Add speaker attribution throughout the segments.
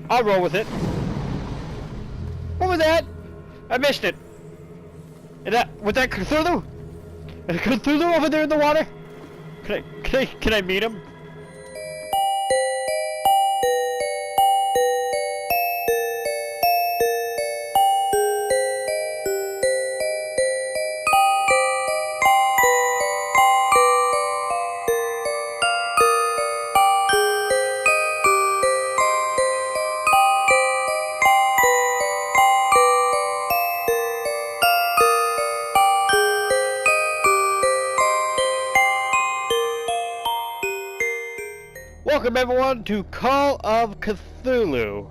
Speaker 1: I'll roll with it. What was that? I missed it. Was that Cthulhu? Is Cthulhu over there in the water? Can I meet him? Welcome everyone to Call of Cthulhu.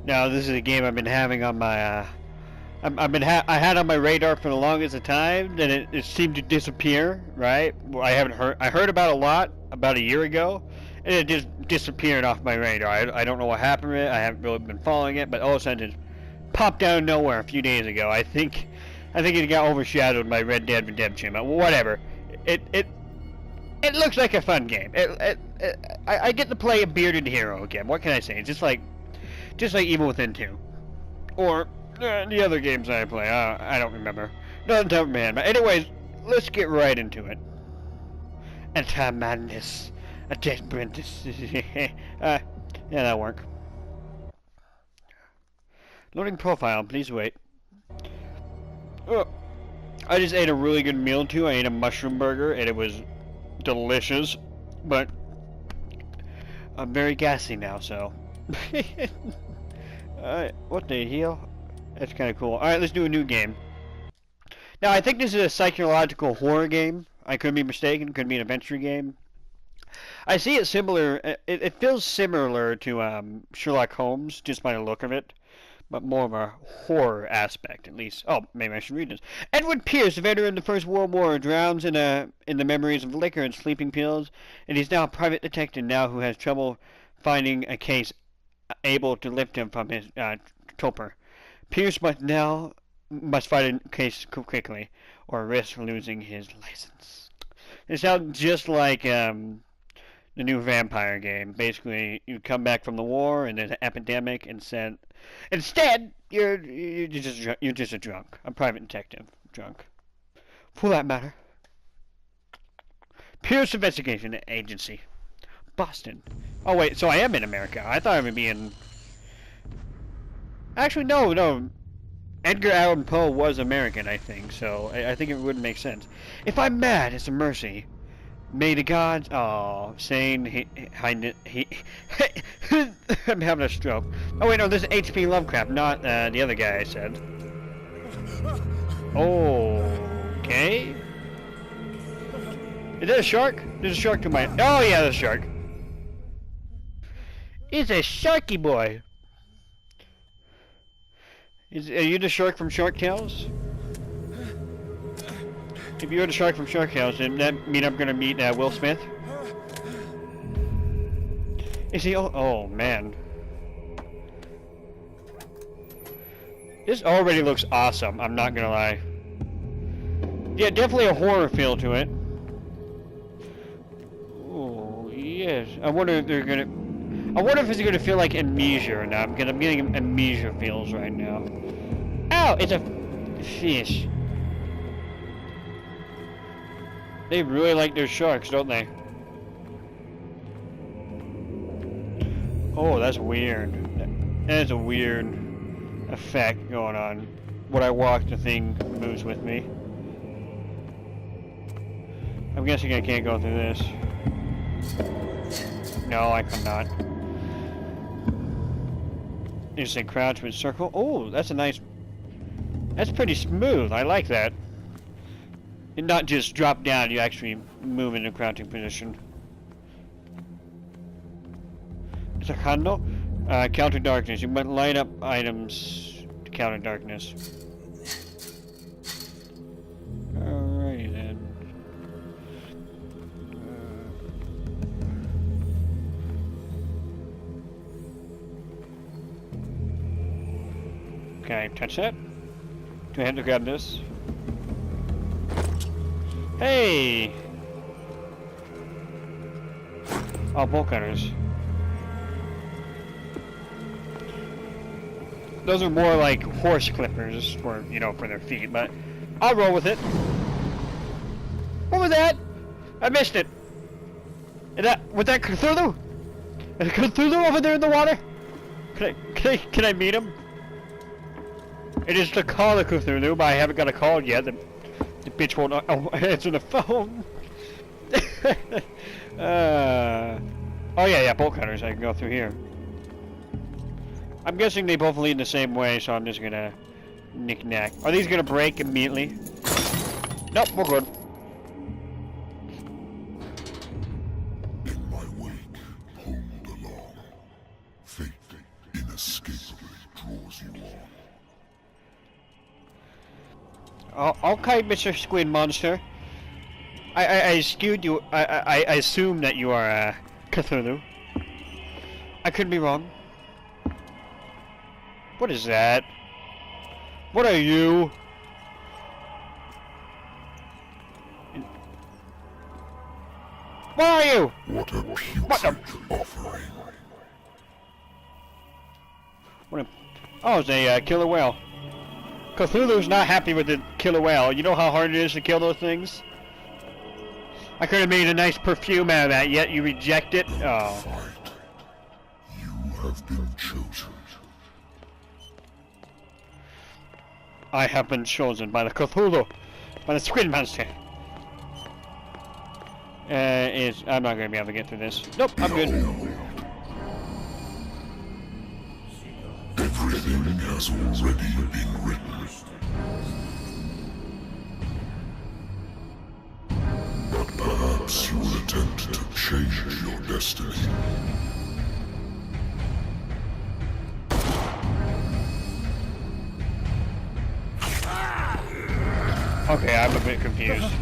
Speaker 1: Now this is a game I've been having on my I had on my radar for the longest of time, and it seemed to disappear, right? I heard about it a lot about a year ago, and it just disappeared off my radar. I don't know what happened to it. I haven't really been following it, but all of a sudden it popped out of nowhere a few days ago. I think it got overshadowed by Red Dead Redemption, but whatever. It looks like a fun game. I get to play a bearded hero again. What can I say? It's just like Evil Within 2, or the other games I play. I don't remember. Don't man. But anyways, let's get right into it. Enter madness, a dead apprentice. Yeah, that'll work. Loading profile. Please wait. Oh, I just ate a really good meal too. I ate a mushroom burger, and it was delicious, but I'm very gassy now, so alright, what the hell? That's kind of cool. Alright, let's do a new game. Now, I think this is a psychological horror game. I could be mistaken. Could be an adventure game. I see it similar. It feels similar to Sherlock Holmes, just by the look of it, but more of a horror aspect, at least. Oh, maybe I should read this. Edward Pierce, a veteran of the First World War, drowns in the memories of liquor and sleeping pills, and he's now a private detective now who has trouble finding a case able to lift him from his torpor. Pierce must find a case quickly, or risk losing his license. It sounds just like the new vampire game. Basically, you come back from the war, and there's an epidemic, and instead, you're just a drunk, a private detective drunk, for that matter. Pierce Investigation Agency, Boston. Oh wait, so I am in America. I thought I would be in. Actually, no. Edgar Allan Poe was American, I think. So I think it would make sense. If I'm mad, it's a mercy. May the gods, saying I'm having a stroke. Oh wait, no, this is H.P. Lovecraft, not the other guy I said. Okay. Is that a shark? There's a shark to my. Oh yeah, there's a shark. It's a sharky boy. Are you the shark from Shark Tales? If you're the shark from Shark Tales, then that mean I'm gonna meet Will Smith? Is he? Oh man, this already looks awesome. I'm not gonna lie. Yeah, definitely a horror feel to it. Oh yes. I wonder if it's gonna feel like Amnesia or not, because I'm getting Amnesia feels right now. Ow! It's a fish. They really like their sharks, don't they? Oh, that's weird. That is a weird effect going on. When I walk, the thing moves with me. I'm guessing I can't go through this. No, I cannot. You say crouch with circle. Oh, that's a nice. That's pretty smooth. I like that. And not just drop down, you actually move in a crouching position. It's a candle. Counter darkness. You must light up items to counter darkness. Alrighty then. Can I touch that? Do I have to grab this? Hey! Oh, bolt cutters. Those are more like horse clippers for, you know, for their feet, but I'll roll with it. What was that? I missed it. Was that Cthulhu? Is Cthulhu over there in the water? Can I meet him? It is to call a Cthulhu, but I haven't got a call yet. The bitch won't answer the phone. Oh yeah, bolt cutters. I can go through here. I'm guessing they both lead the same way, so I'm just gonna knick-knack. Are these gonna break immediately? Nope, we're good.
Speaker 2: In my wake, pulled along. Fate inescapably draws you on.
Speaker 1: Okay, Mr. Squid Monster. I skewed you. I assume that you are Cthulhu. I could be wrong. What is that? What are you? What are you?
Speaker 2: What a putrid offering.
Speaker 1: Oh, it's a killer whale. Cthulhu's not happy with the killer whale. You know how hard it is to kill those things? I could have made a nice perfume out of that, yet you reject it? Oh.
Speaker 2: Fight. You have been chosen.
Speaker 1: I have been chosen by the Cthulhu, by the Squid Monster. I'm not going to be able to get through this. Nope, I'm good.
Speaker 2: Everything has already been written. But perhaps you will attempt to change your destiny.
Speaker 1: Okay, I'm a bit confused.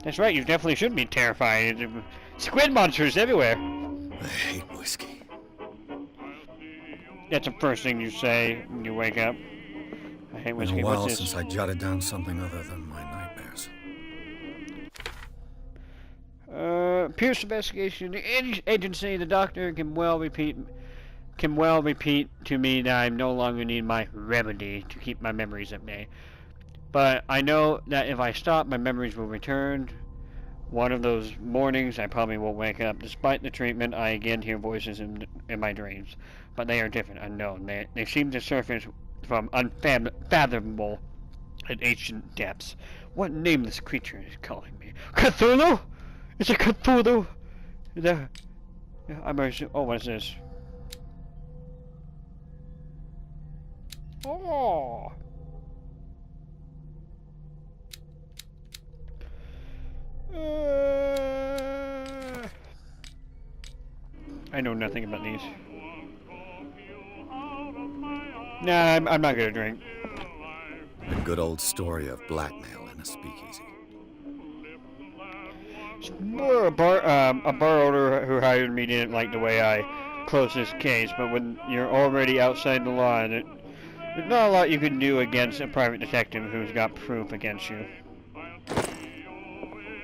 Speaker 1: That's right, you definitely should be terrified. Squid monsters everywhere.
Speaker 3: I hate whiskey.
Speaker 1: That's the first thing you say when you wake up. I hate whiskey.
Speaker 3: Been a while
Speaker 1: What's
Speaker 3: since
Speaker 1: this?
Speaker 3: I jotted down something other than my nightmares.
Speaker 1: Pierce investigation. The agency, the doctor can well repeat to me that I no longer need my remedy to keep my memories at bay. But I know that if I stop, my memories will return. One of those mornings, I probably will wake up. Despite the treatment, I again hear voices in my dreams. But they are different, unknown. They seem to surface from unfathomable and ancient depths. What nameless creature is calling me? Cthulhu? It's a Cthulhu! Oh, what is this? Oh! I know nothing about these. Nah, I'm not gonna drink.
Speaker 3: A good old story of blackmail in a speakeasy.
Speaker 1: A bar owner who hired me didn't like the way I closed this case, but when you're already outside the law, there's not a lot you can do against a private detective who's got proof against you.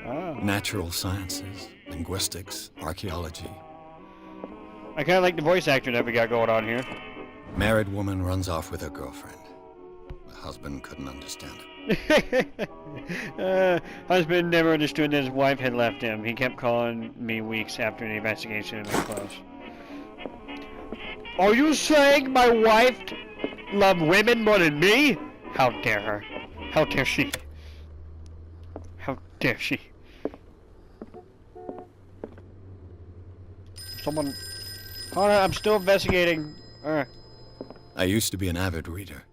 Speaker 1: Oh.
Speaker 3: Natural sciences, linguistics, archaeology.
Speaker 1: I kind of like the voice actor that we got going on here.
Speaker 3: Married woman runs off with her girlfriend. The husband couldn't understand it.
Speaker 1: Husband never understood that his wife had left him. He kept calling me weeks after the investigation had been closed. Are you saying my wife loved women more than me? How dare her? How dare she? How dare she? Someone... Hold on, I'm still investigating.
Speaker 3: I used to be an avid reader.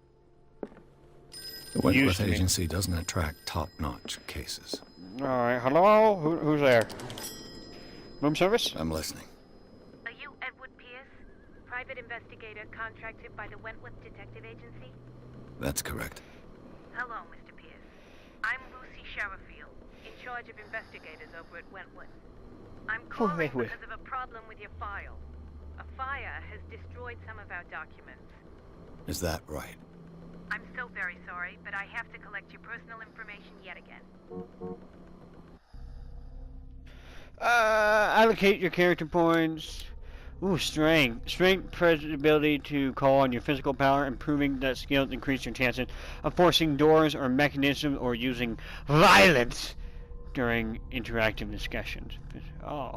Speaker 3: The Wentworth Agency doesn't attract top-notch cases.
Speaker 1: Alright, hello? Who's there? Room service?
Speaker 3: I'm listening.
Speaker 4: Are you Edward Pierce, private investigator contracted by the Wentworth Detective Agency?
Speaker 3: That's correct.
Speaker 4: Hello, Mr. Pierce. I'm Lucy Sherifield, in charge of investigators over at Wentworth. I'm calling because of a problem with your file. A fire has destroyed some of our documents.
Speaker 3: Is that right?
Speaker 4: I'm so very sorry, but I have to collect your personal information yet again.
Speaker 1: Allocate your character points. Ooh, strength. Strength provides the ability to call on your physical power. Improving that skill to increase your chances of forcing doors or mechanisms or using violence during interactive discussions. Oh.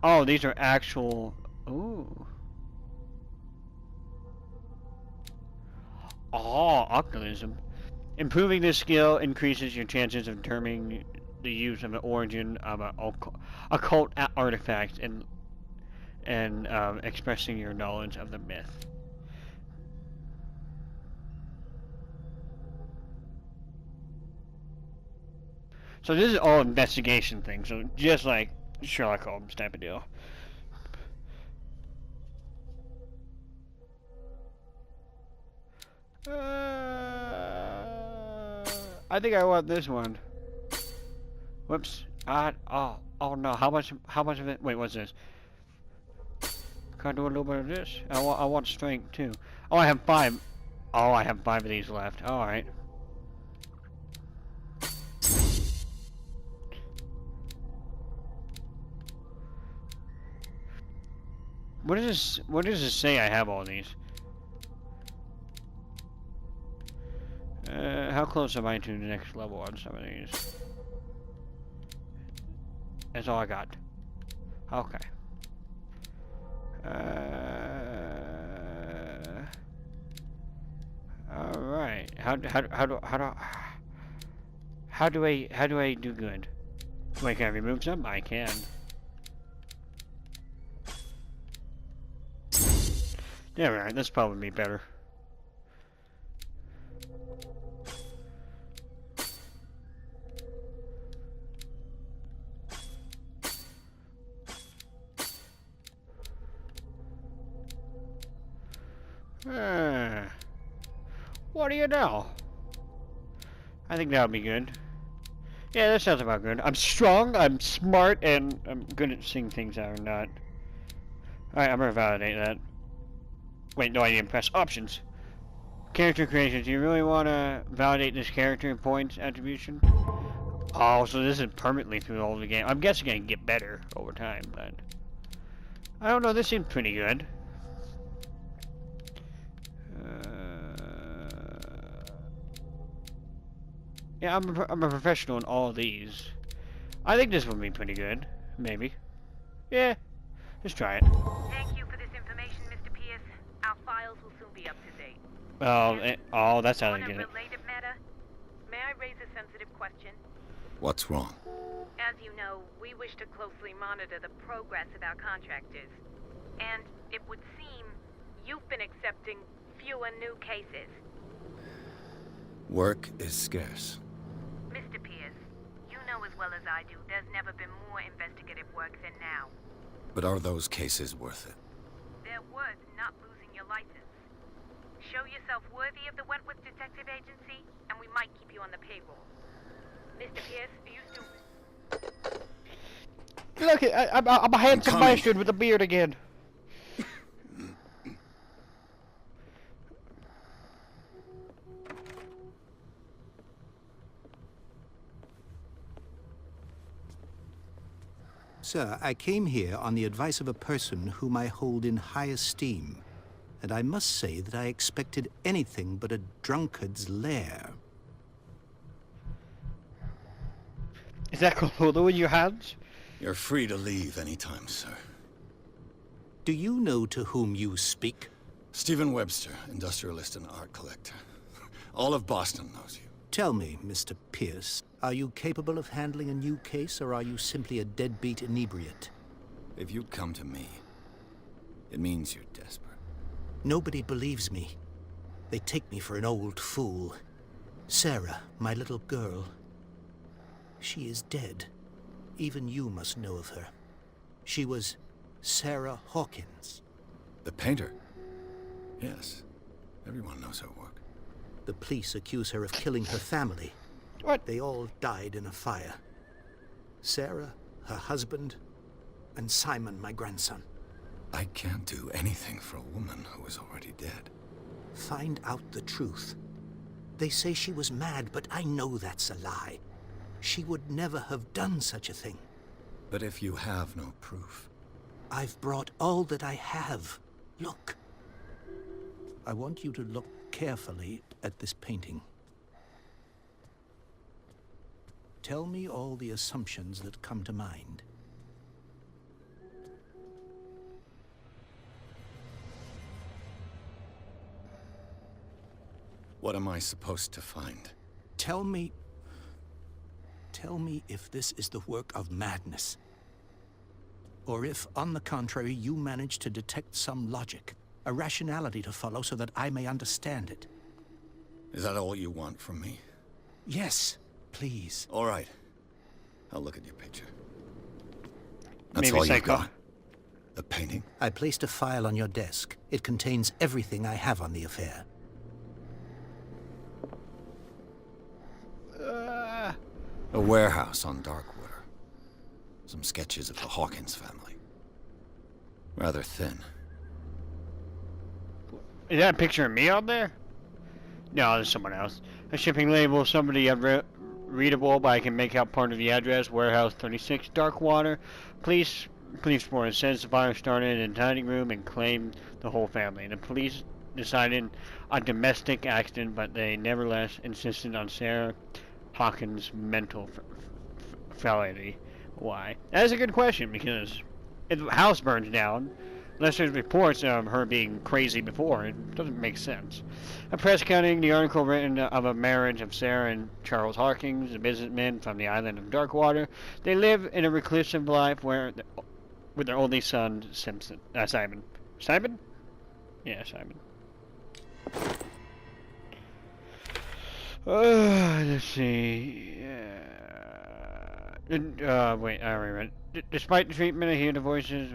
Speaker 1: Oh, these are actual... Ooh. Oh, occultism. Improving this skill increases your chances of determining the use of the origin of an occult artifact and expressing your knowledge of the myth. So this is all investigation things, so just like Sherlock Holmes type of deal. I think I want this one. Whoops. Oh no. How much of it? Wait, what's this? Can I do a little bit of this? I want strength too. Oh, I have 5. Oh, I have 5 of these left. All right. What does this? What does this say? I have all these. How close am I to the next level on some of these? That's all I got. Okay. All right. How do I do good? Wait, can I remove some? I can. Yeah, right. That's probably better. What do you know? I think that would be good. Yeah, that sounds about good. I'm strong, I'm smart, and I'm good at seeing things that are not. Alright, I'm gonna validate that. Wait, no, I didn't press options. Character creation. Do you really want to validate this character points attribution? Oh, so this is permanently through all the game. I'm guessing I can get better over time, but I don't know. This seems pretty good. Yeah, I'm a professional in all of these. I think this would be pretty good. Maybe. Yeah. Let's try it.
Speaker 4: Thank you for this information, Mr. Pierce. Our files will soon be up to date.
Speaker 1: That's how they get it.
Speaker 4: On a related matter, may I raise a sensitive question?
Speaker 3: What's wrong?
Speaker 4: As you know, we wish to closely monitor the progress of our contractors. And it would seem you've been accepting fewer new cases.
Speaker 3: Work is scarce.
Speaker 4: Mr. Pierce, you know as well as I do, there's never been more investigative work than now.
Speaker 3: But are those cases worth it?
Speaker 4: They're worth not losing your license. Show yourself worthy of the Wentworth Detective Agency, and we might keep you on the payroll. Mr. Pierce, are you still...
Speaker 1: Look, I'm a handsome bastard with a beard again.
Speaker 5: Sir, I came here on the advice of a person whom I hold in high esteem, and I must say that I expected anything but a drunkard's lair.
Speaker 1: Is that Cthulhu in your hands?
Speaker 3: You're free to leave anytime, sir.
Speaker 5: Do you know to whom you speak?
Speaker 3: Stephen Webster, industrialist and art collector. All of Boston knows you.
Speaker 5: Tell me, Mr. Pierce, are you capable of handling a new case, or are you simply a deadbeat inebriate?
Speaker 3: If you come to me, it means you're desperate.
Speaker 5: Nobody believes me. They take me for an old fool. Sarah, my little girl, she is dead. Even you must know of her. She was Sarah Hawkins.
Speaker 3: The painter? Yes. Everyone knows her work.
Speaker 5: The police accuse her of killing her family.
Speaker 1: What?
Speaker 5: They all died in a fire. Sarah, her husband, and Simon, my grandson.
Speaker 3: I can't do anything for a woman who is already dead.
Speaker 5: Find out the truth. They say she was mad, but I know that's a lie. She would never have done such a thing.
Speaker 3: But if you have no proof...
Speaker 5: I've brought all that I have. Look. I want you to look carefully at this painting. Tell me all the assumptions that come to mind.
Speaker 3: What am I supposed to find?
Speaker 5: Tell me if this is the work of madness. Or if, on the contrary, you manage to detect some logic, a rationality to follow so that I may understand it.
Speaker 3: Is that all you want from me?
Speaker 5: Yes, please.
Speaker 3: All right. I'll look at your picture. That's
Speaker 1: Maybe
Speaker 3: all you've
Speaker 1: psycho.
Speaker 3: got? The painting?
Speaker 5: I placed a file on your desk. It contains everything I have on the affair.
Speaker 3: A warehouse on Darkwater. Some sketches of the Hawkins family. Rather thin.
Speaker 1: Is that a picture of me out there? No, there's someone else. A shipping label, somebody readable, but I can make out part of the address. Warehouse 36, Darkwater. Police report says the fire started in a dining room and claimed the whole family. The police decided on domestic accident, but they nevertheless insisted on Sarah Hawkins' mental fallacy. Why? That is a good question, because if the house burns down, unless there's reports of her being crazy before, it doesn't make sense. A press cutting, the article written of a marriage of Sarah and Charles Hawkins, a businessman from the island of Darkwater. They live in a reclusive life with their only son, Simon. Simon? Yeah, Simon. Let's see. Wait, I already read it. Despite the treatment, I hear the voices.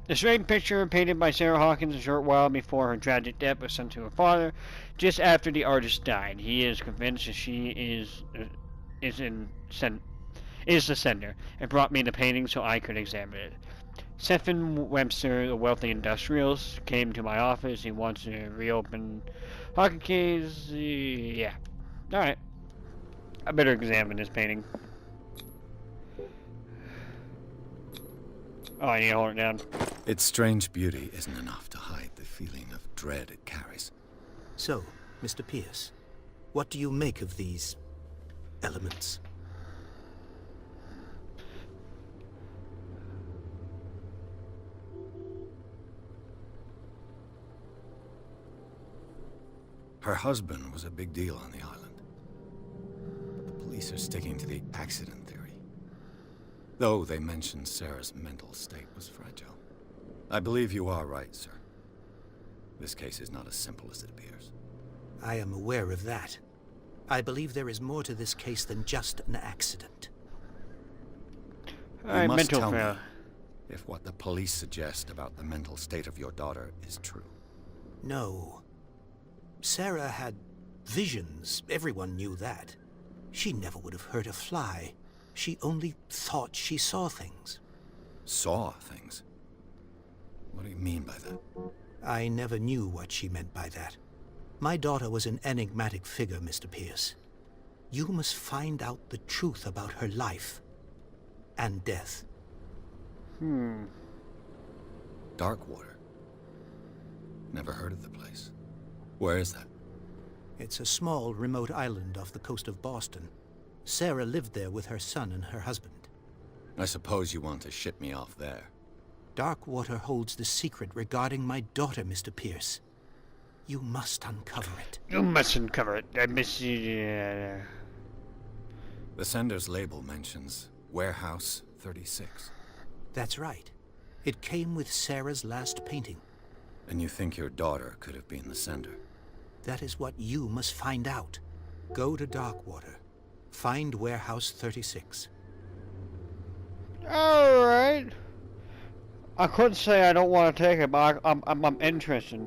Speaker 1: The strange picture painted by Sarah Hawkins a short while before her tragic death was sent to her father, just after the artist died. He is convinced that she is the sender, and brought me the painting so I could examine it. Stephen Webster, a wealthy industrialist, came to my office. He wants to reopen Hawkins case. Yeah. Alright. I better examine this painting. Oh, I need to hold it down.
Speaker 3: Its strange beauty isn't enough to hide the feeling of dread it carries.
Speaker 5: So, Mr. Pierce, what do you make of these elements?
Speaker 3: Her husband was a big deal on the island. But the police are sticking to the accident theory. Though they mentioned Sarah's mental state was fragile. I believe you are right, sir. This case is not as simple as it appears.
Speaker 5: I am aware of that. I believe there is more to this case than just an accident.
Speaker 3: You must
Speaker 1: mental
Speaker 3: tell me
Speaker 1: fail.
Speaker 3: if what the police suggest about the mental state of your daughter is true.
Speaker 5: No. Sarah had visions. Everyone knew that. She never would have hurt a fly. She only thought she saw things.
Speaker 3: Saw things? What do you mean by that?
Speaker 5: I never knew what she meant by that. My daughter was an enigmatic figure, Mr. Pierce. You must find out the truth about her life and death.
Speaker 3: Darkwater. Never heard of the place. Where is that?
Speaker 5: It's a small, remote island off the coast of Boston. Sarah lived there with her son and her husband.
Speaker 3: I suppose you want to ship me off there.
Speaker 5: Darkwater holds the secret regarding my daughter, Mr. Pierce. You must uncover it.
Speaker 1: You must uncover it. I miss you.
Speaker 3: The sender's label mentions Warehouse 36.
Speaker 5: That's right. It came with Sarah's last painting.
Speaker 3: And you think your daughter could have been the sender?
Speaker 5: That is what you must find out. Go to Darkwater. Find Warehouse 36.
Speaker 1: Alright. I couldn't say I don't want to take it, but I'm interested.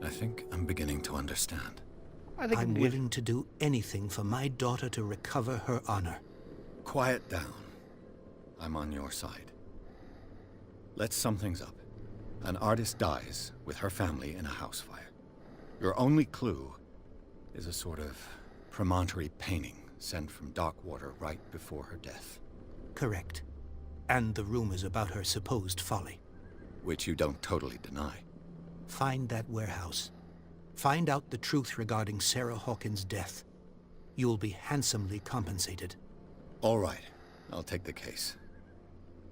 Speaker 3: I think I'm beginning to understand.
Speaker 5: I'm willing to do anything for my daughter to recover her honor.
Speaker 3: Quiet down. I'm on your side. Let's sum things up. An artist dies with her family in a house fire. Your only clue is a sort of promontory painting sent from Darkwater right before her death.
Speaker 5: Correct. And the rumors about her supposed folly.
Speaker 3: Which you don't totally deny.
Speaker 5: Find that warehouse. Find out the truth regarding Sarah Hawkins' death. You'll be handsomely compensated.
Speaker 3: All right, I'll take the case.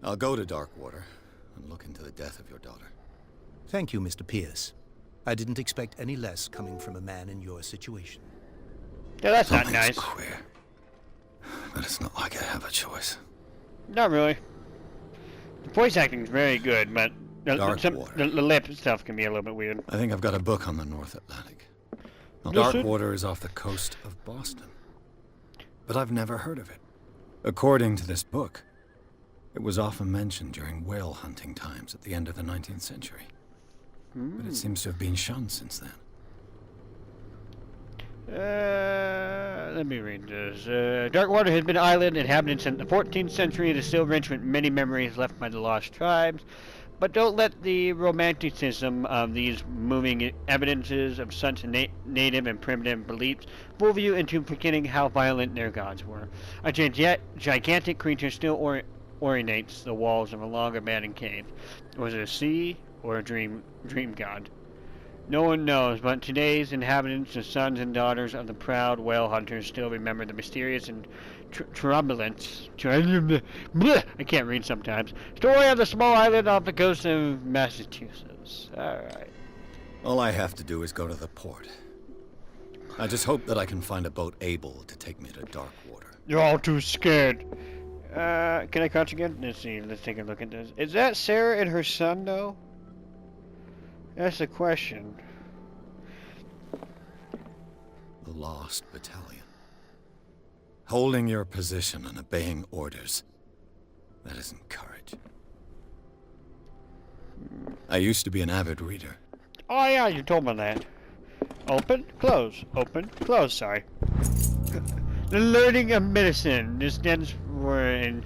Speaker 3: I'll go to Darkwater and look into the death of your daughter.
Speaker 5: Thank you, Mr. Pierce. I didn't expect any less coming from a man in your situation.
Speaker 1: Yeah, that's not
Speaker 3: Something's
Speaker 1: nice.
Speaker 3: queer. But it's not like I have a choice.
Speaker 1: Not really. The voice acting is very good, but the lip stuff can be a little bit weird.
Speaker 3: I think I've got a book on the North Atlantic. Now,
Speaker 1: Does it?
Speaker 3: Darkwater is off the coast of Boston. But I've never heard of it. According to this book, it was often mentioned during whale hunting times at the end of the 19th century. But it seems to have been shunned since then.
Speaker 1: Let me read this. Darkwater has been an island inhabited since the 14th century. It is still rich with many memories left by the lost tribes. But don't let the romanticism of these moving evidences of such native and primitive beliefs fool you into forgetting how violent their gods were. A gigantic creature still ornates the walls of a long abandoned cave. Was it a sea or a dream god? No one knows, but today's inhabitants, the sons and daughters of the proud whale hunters, still remember the mysterious and turbulent, I can't read sometimes, story of the small island off the coast of Massachusetts. Alright.
Speaker 3: All I have to do is go to the port. I just hope that I can find a boat able to take me to Darkwater.
Speaker 1: You're all too scared. Can I crouch again? Let's see, let's take a look at this. Is that Sarah and her son, though? That's the question.
Speaker 3: The Lost Battalion. Holding your position and obeying orders. That isn't courage. I used to be an avid reader.
Speaker 1: Oh yeah, you told me that. Open, close, sorry. The learning of medicine. This stands for I'm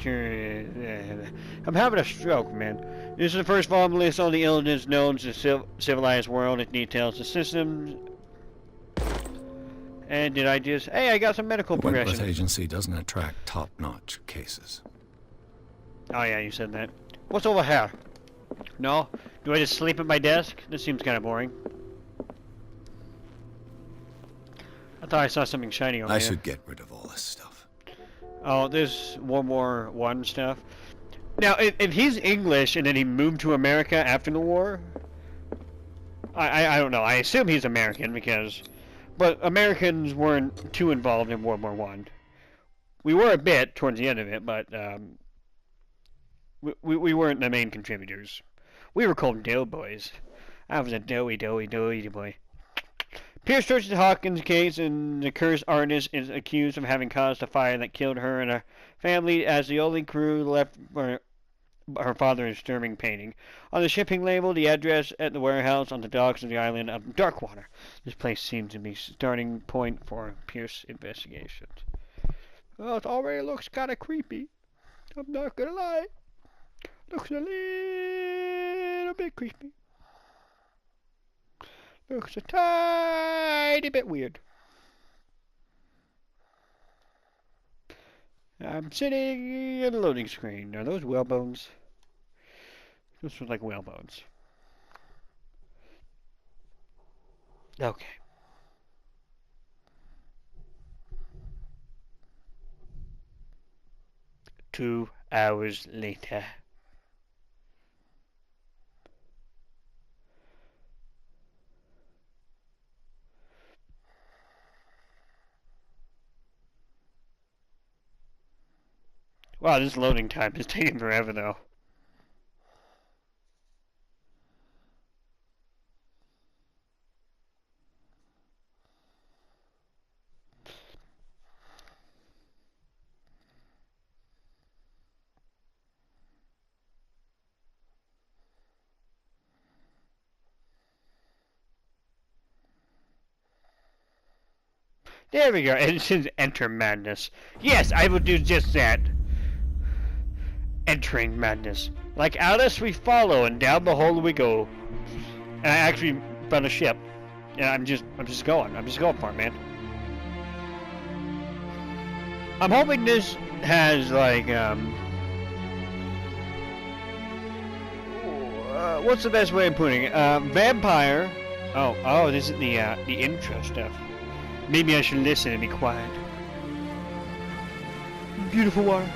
Speaker 1: having a stroke, man. This is the first volume list on the illness known to the civilized world. It details the systems. And did I just... Hey, I got some medical
Speaker 3: The
Speaker 1: progression.
Speaker 3: Wentworth Agency doesn't attract top-notch cases.
Speaker 1: Oh yeah, you said that. What's over here? No? Do I just sleep at my desk? This seems kind of boring. I thought I saw something shiny over
Speaker 3: I
Speaker 1: here.
Speaker 3: should get rid of all this stuff.
Speaker 1: Oh, there's World War I stuff. Now, if he's English and then he moved to America after the war, I don't know. I assume he's American because, but Americans weren't too involved in World War I. We were a bit towards the end of it, but we weren't the main contributors. We were called doughboys. I was a doughy boy. Pierce searches Hawkins' case, and the cursed artist is accused of having caused the fire that killed her and her family as the only crew left for her father's disturbing painting. On the shipping label, the address at the warehouse on the docks of the island of Darkwater. This place seems to be starting point for Pierce investigations. Well, it already looks kind of creepy. I'm not gonna lie. Looks a little bit creepy. Looks a tiny bit weird. I'm sitting at a loading screen. Are those whale bones? Those look like whale bones. Okay. Two hours later. Wow, this loading time is taking forever, though. There we go. It says enter madness. Yes, I will do just that. Entering madness. Like Alice, we follow, and down the hole we go. And I actually found a ship. And I'm just going. I'm just going for it, man. I'm hoping this has, like, What's the best way of putting it? Vampire. Oh, this is the intro stuff. Maybe I should listen and be quiet. Beautiful water.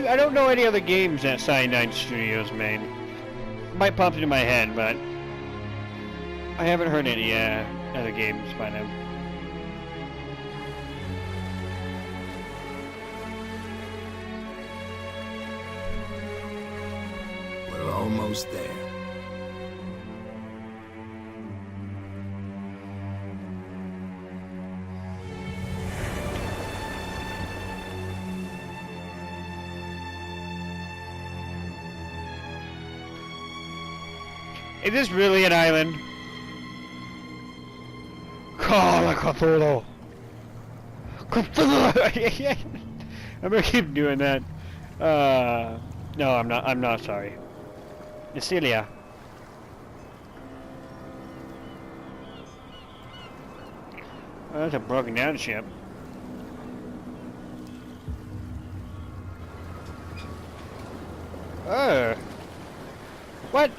Speaker 1: I don't know any other games that Cyanide Studios made. Might pop into my head, but I haven't heard any other games by them.
Speaker 6: We're almost there.
Speaker 1: Is this really an island? Call a Cthulhu! Cthulhu! I'm gonna keep doing that. No, I'm not sorry. Necilia. Oh, that's a broken down ship. Oh. What?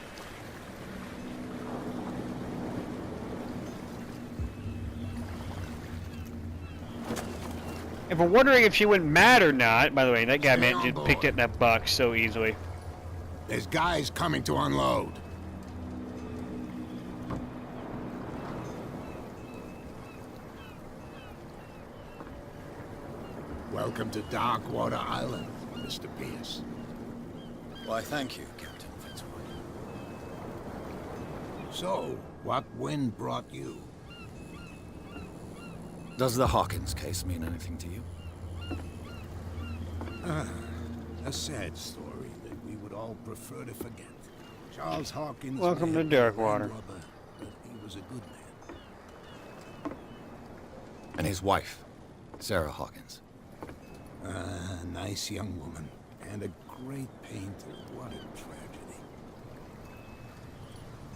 Speaker 1: If we're wondering if she went mad or not, by the way, that guy just picked up that box so easily.
Speaker 6: There's guys coming to unload. Welcome to Darkwater Island, Mr. Pierce.
Speaker 3: Why, thank you, Captain Fitzroy.
Speaker 6: So, what wind brought you?
Speaker 3: Does the Hawkins case mean anything to you?
Speaker 6: A sad story that we would all prefer to forget. Charles Hawkins.
Speaker 1: Welcome
Speaker 6: may
Speaker 1: to
Speaker 6: have been a
Speaker 1: Darkwater.
Speaker 6: land robber, but he was a good man.
Speaker 3: And his wife, Sarah Hawkins.
Speaker 6: A nice young woman, and a great painter. What a tragedy.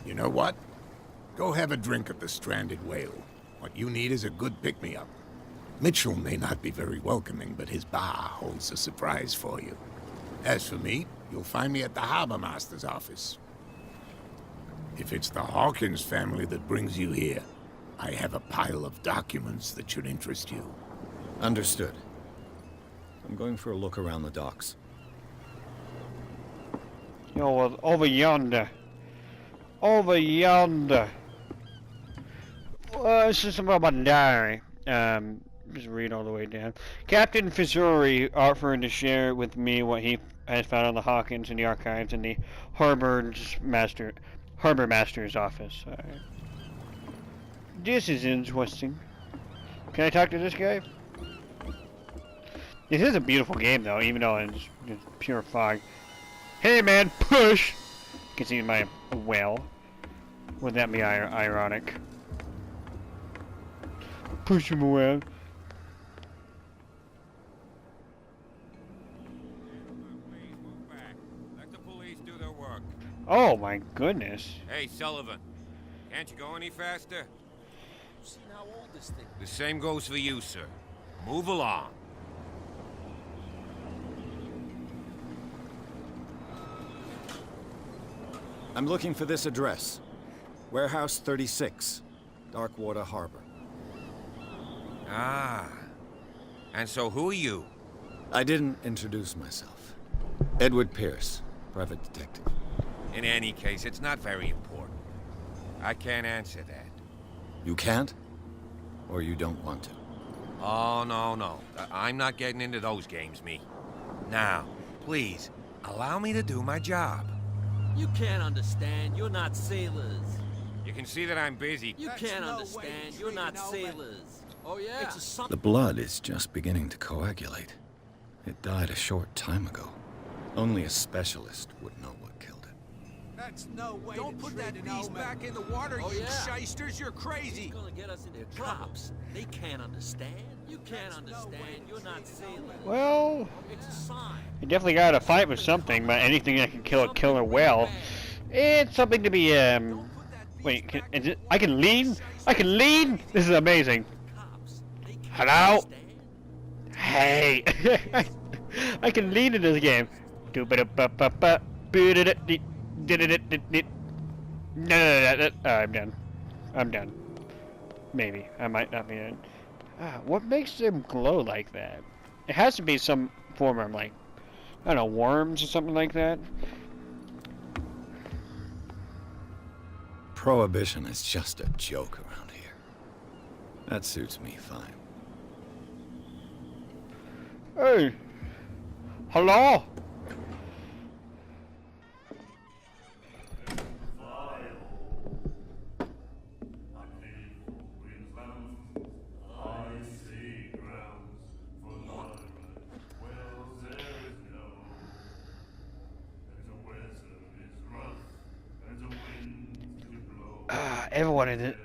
Speaker 6: You know what? Go have a drink at the Stranded Whale. What you need is a good pick-me-up. Mitchell may not be very welcoming, but his bar holds a surprise for you. As for me, you'll find me at the Harbor Master's office. If it's the Hawkins family that brings you here, I have a pile of documents that should interest you.
Speaker 3: Understood. I'm going for a look around the docks.
Speaker 1: Yo, well, over yonder. Over yonder. It's just about my diary. Just read all the way down. Captain Fitzroy offered to share with me what he has found on the Hawkins in the archives in the Harbor Master's office. This is interesting. Can I talk to this guy? This is a beautiful game, though, even though it's just pure fog. Hey, man, push! You can see my whale. Would that be ironic? Push him away.
Speaker 7: Please move back. Let the police do their work.
Speaker 1: Oh my goodness.
Speaker 7: Hey, Sullivan. Can't you go any faster?
Speaker 8: You've seen how old this thing is.
Speaker 7: The same goes for you, sir. Move along.
Speaker 3: I'm looking for this address. Warehouse 36, Darkwater Harbor.
Speaker 7: Ah. And so who are you?
Speaker 3: I didn't introduce myself. Edward Pierce, private detective.
Speaker 7: In any case, it's not very important. I can't answer that.
Speaker 3: You can't? Or you don't want to?
Speaker 7: Oh, no. I'm not getting into those games, me. Now, please, allow me to do my job.
Speaker 8: You can't understand. You're not sailors.
Speaker 7: You can see that I'm busy.
Speaker 8: You can't understand. You're not sailors. Oh, yeah? It's a
Speaker 3: The blood is just beginning to coagulate. It died a short time ago. Only a specialist would know what killed it.
Speaker 9: That's no way. Don't put that beast back in the water, you shysters. You're crazy.
Speaker 8: It's gonna get us into traps. They can't understand. You can't understand. You're not sailors.
Speaker 1: Well,
Speaker 8: It's a sign.
Speaker 1: you definitely gotta fight with something, but anything that can kill a killer whale, it's something to be, wait, is it, I can lean? I can lean? This is amazing.
Speaker 8: Cops, they can't
Speaker 1: Hello?
Speaker 8: understand.
Speaker 1: Hey! I can lean in this game. No, I'm done. I'm done. Maybe. I might not be in. What makes them glow like that? It has to be some form of, like, I don't know, worms or something like that.
Speaker 3: Prohibition is just a joke around here. That suits me fine.
Speaker 1: Hey! Hello?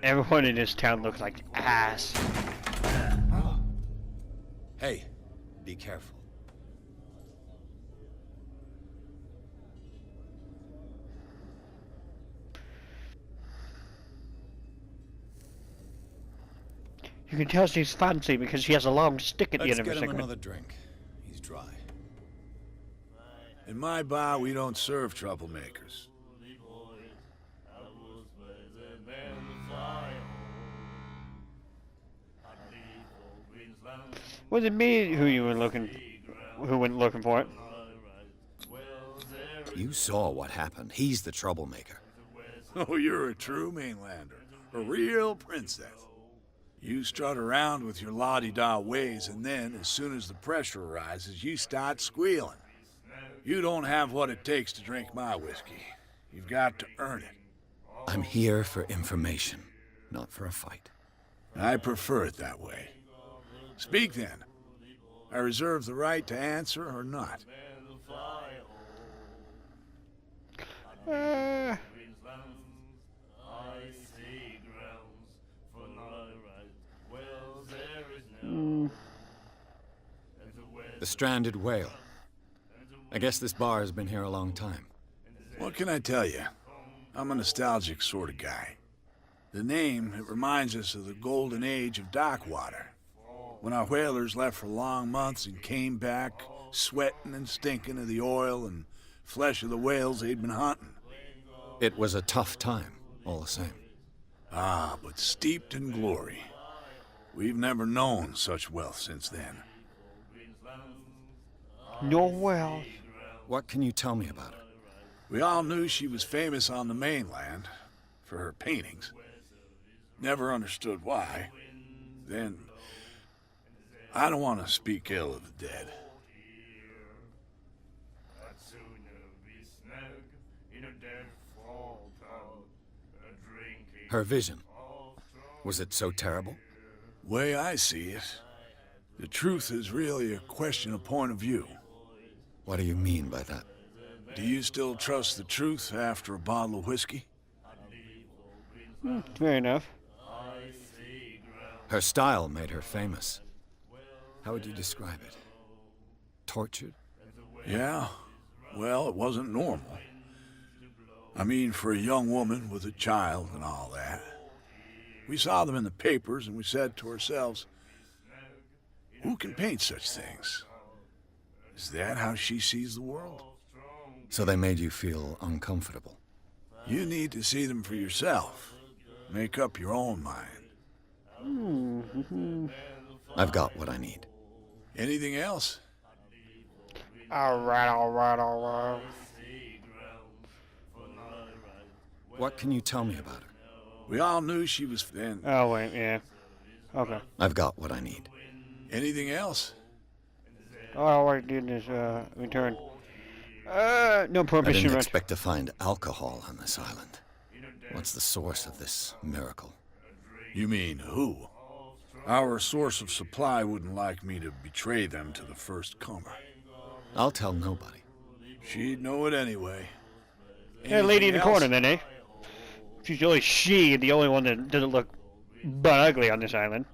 Speaker 1: Everyone in this town looks like ass.
Speaker 3: Hey, be careful.
Speaker 1: You can tell she's fancy because she has a long stick at the
Speaker 3: Let's
Speaker 1: end of her
Speaker 3: get him
Speaker 1: cigarette.
Speaker 3: another drink. He's dry.
Speaker 10: In my bar, we don't serve troublemakers.
Speaker 1: Was it me who went looking for it?
Speaker 3: You saw what happened. He's the troublemaker.
Speaker 10: Oh, you're a true mainlander. A real princess. You strut around with your la-di-da ways, and then, as soon as the pressure arises, you start squealing. You don't have what it takes to drink my whiskey. You've got to earn it.
Speaker 3: I'm here for information, not for a fight.
Speaker 10: I prefer it that way. Speak then. I reserve the right to answer or not.
Speaker 3: The stranded whale. I guess this bar has been here a long time.
Speaker 10: What can I tell you? I'm a nostalgic sort of guy. The name, it reminds us of the golden age of dock water. When our whalers left for long months and came back, sweating and stinking of the oil and flesh of the whales they'd been hunting.
Speaker 3: It was a tough time, all the same.
Speaker 10: Ah, but steeped in glory. We've never known such wealth since then.
Speaker 1: No, well.
Speaker 3: What can you tell me about her?
Speaker 10: We all knew she was famous on the mainland for her paintings. Never understood why. Then, I don't want to speak ill of the dead.
Speaker 3: Her vision. Was it so terrible?
Speaker 10: Way I see it, the truth is really a question of point of view.
Speaker 3: What do you mean by that?
Speaker 10: Do you still trust the truth after a bottle of whiskey?
Speaker 1: Fair enough.
Speaker 3: Her style made her famous. How would you describe it? Tortured?
Speaker 10: Yeah. Well, it wasn't normal. I mean, for a young woman with a child and all that. We saw them in the papers and we said to ourselves, who can paint such things? Is that how she sees the world?
Speaker 3: So they made you feel uncomfortable.
Speaker 10: You need to see them for yourself. Make up your own mind.
Speaker 3: I've got what I need.
Speaker 10: Anything else?
Speaker 1: Alright.
Speaker 3: What can you tell me about her?
Speaker 10: We all knew she was then.
Speaker 1: Oh, wait, yeah. Okay.
Speaker 3: I've got what I need.
Speaker 10: Anything else?
Speaker 1: All I did is, return. No
Speaker 3: I
Speaker 1: permission.
Speaker 3: didn't expect to find alcohol on this island. What's the source of this miracle?
Speaker 10: You mean who? Our source of supply wouldn't like me to betray them to the first comer.
Speaker 3: I'll tell nobody.
Speaker 10: She'd know it anyway.
Speaker 1: Yeah, lady in the
Speaker 10: Anything
Speaker 1: corner
Speaker 10: else?
Speaker 1: then, eh? She's only the only one that doesn't look but ugly on this island.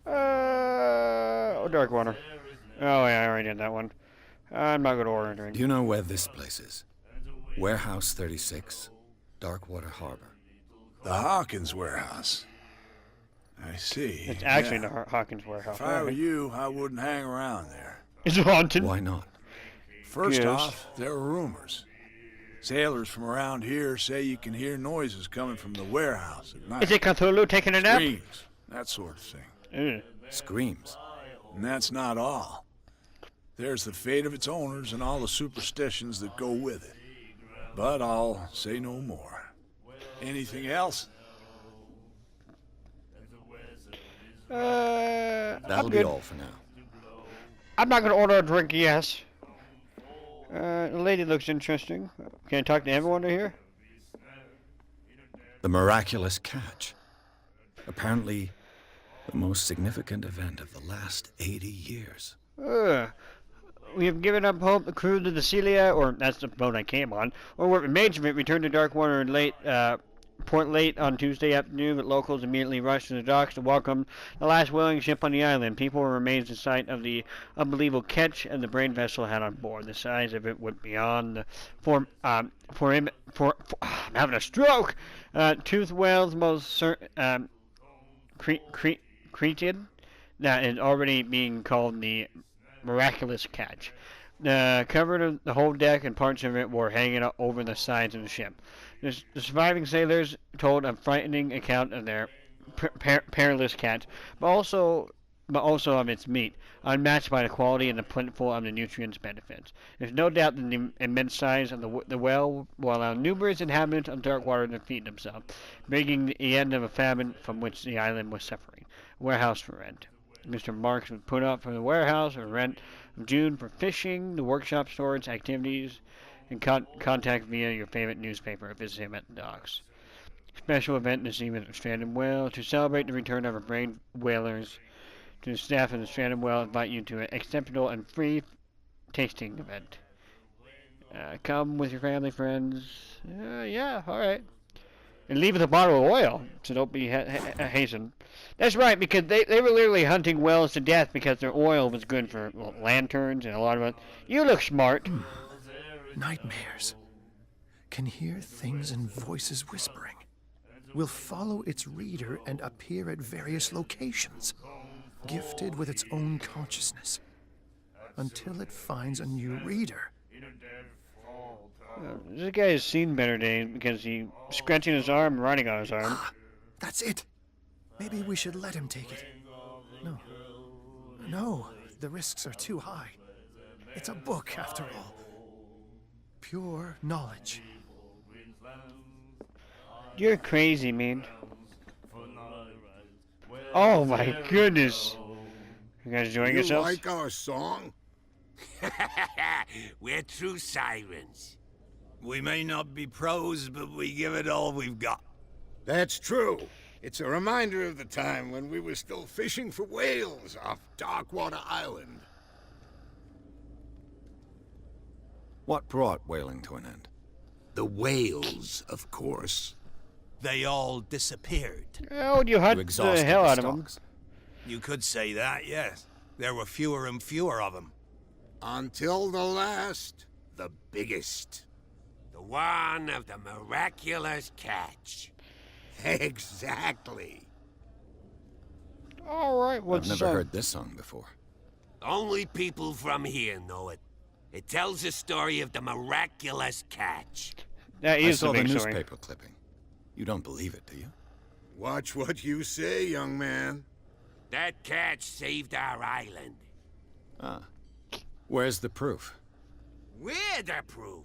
Speaker 1: Darkwater. Oh yeah, I already did that one. I'm not gonna order a drink.
Speaker 3: Do you know where this place is? Warehouse 36, Darkwater Harbor.
Speaker 10: The Hawkins warehouse. I see.
Speaker 1: It's actually
Speaker 10: yeah.
Speaker 1: the Hawkins warehouse.
Speaker 10: If I were you, I wouldn't hang around there.
Speaker 1: Is it haunted?
Speaker 3: Why not?
Speaker 10: First
Speaker 1: Yes.
Speaker 10: off, there are rumors. Sailors from around here say you can hear noises coming from the warehouse at night.
Speaker 1: Is it Cthulhu taking a nap?
Speaker 10: Screams, that sort of thing.
Speaker 1: Ugh.
Speaker 3: Screams.
Speaker 10: And that's not all. There's the fate of its owners and all the superstitions that go with it. But I'll say no more. Anything else?
Speaker 3: That'll
Speaker 1: I'm
Speaker 3: be
Speaker 1: good.
Speaker 3: all for now.
Speaker 1: I'm not gonna order a drink. Yes. The lady looks interesting. Can I talk to everyone here?
Speaker 3: The miraculous catch. Apparently, the most significant event of the last 80 years.
Speaker 1: We have given up hope. The crew to the Celia, or that's the boat I came on, or what remains of it, returned to Darkwater in port late on Tuesday afternoon, but locals immediately rushed to the docks to welcome the last whaling ship on the island. People were amazed at sight of the unbelievable catch and the brain vessel had on board. The size of it went beyond the I'm having a stroke. Toothed whales, most created, that is already being called the miraculous catch. Covered the whole deck and parts of it were hanging up over the sides of the ship. The surviving sailors told a frightening account of their perilous catch, but also of its meat, unmatched by the quality and the plentiful of the nutrients benefits. There's no doubt that the immense size of the whale will allow numerous inhabitants of Darkwater to feed themselves, bringing the end of a famine from which the island was suffering. Warehouse for rent. Mr. Marks was put up for the warehouse for rent of June for fishing, the workshop, storage, activities, and contact via your favorite newspaper or visit him at the docks. Special event this evening at Stranded Whale. To celebrate the return of our brain whalers, to the staff of the Stranded Whale, invite you to an exceptional and free tasting event. Come with your family, friends. Yeah, alright. And leave with a bottle of oil, so don't be hastened. That's right, because they were literally hunting whales to death because their oil was good for lanterns and a lot of it. You look smart.
Speaker 11: Nightmares. Can hear things and voices whispering. Will follow its reader and appear at various locations, gifted with its own consciousness, until it finds a new reader.
Speaker 1: This guy has seen better days because he's scratching his arm and writing on his arm.
Speaker 11: That's it. Maybe we should let him take it. No, the risks are too high. It's a book, after all. Pure knowledge.
Speaker 1: You're crazy, man. Oh my goodness. You guys enjoying yourselves?
Speaker 6: You like our song?
Speaker 7: We're true sirens.
Speaker 12: We may not be pros, but we give it all we've got.
Speaker 6: That's true. It's a reminder of the time when we were still fishing for whales off Darkwater Island.
Speaker 3: What brought whaling to an end?
Speaker 6: The whales, of course.
Speaker 12: They all disappeared.
Speaker 1: Oh, you hunt the hell out of them.
Speaker 12: You could say that, yes. There were fewer and fewer of them.
Speaker 6: Until the last, the biggest.
Speaker 7: The one of the miraculous catch.
Speaker 6: Exactly.
Speaker 1: All right, what's
Speaker 3: I've never heard this song before.
Speaker 7: Only people from here know it. It tells the story of the miraculous catch.
Speaker 1: That
Speaker 3: I
Speaker 1: is
Speaker 3: saw
Speaker 1: the
Speaker 3: the
Speaker 1: big story.
Speaker 3: newspaper clipping. You don't believe it, do you?
Speaker 6: Watch what you say, young man.
Speaker 7: That catch saved our island.
Speaker 3: Ah. Where's the proof?
Speaker 7: We're the proof.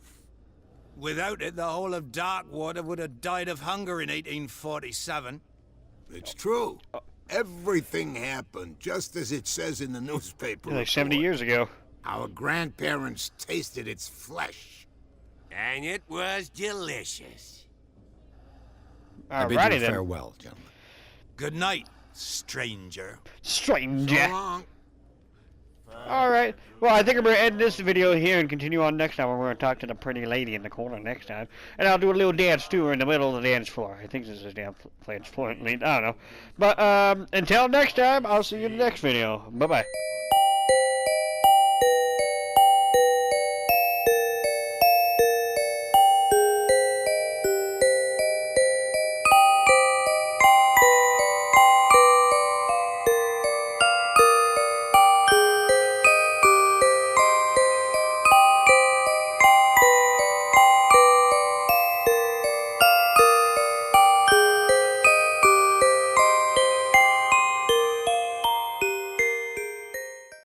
Speaker 12: Without it, the whole of Darkwater would have died of hunger in 1847.
Speaker 6: It's true. Everything happened just as it says in the newspaper.
Speaker 1: Like 70 years ago.
Speaker 6: Our grandparents tasted its flesh.
Speaker 7: And it was delicious.
Speaker 3: I bid
Speaker 1: Alrighty
Speaker 3: you
Speaker 1: then.
Speaker 3: farewell, gentlemen.
Speaker 12: Good night, stranger.
Speaker 1: Stranger.
Speaker 6: So long.
Speaker 1: Alright. Well, I think I'm going to end this video here and continue on next time. We're going to talk to the pretty lady in the corner next time. And I'll do a little dance too in the middle of the dance floor. I think this is a dance floor. I don't know. But until next time, I'll see you in the next video. Bye-bye.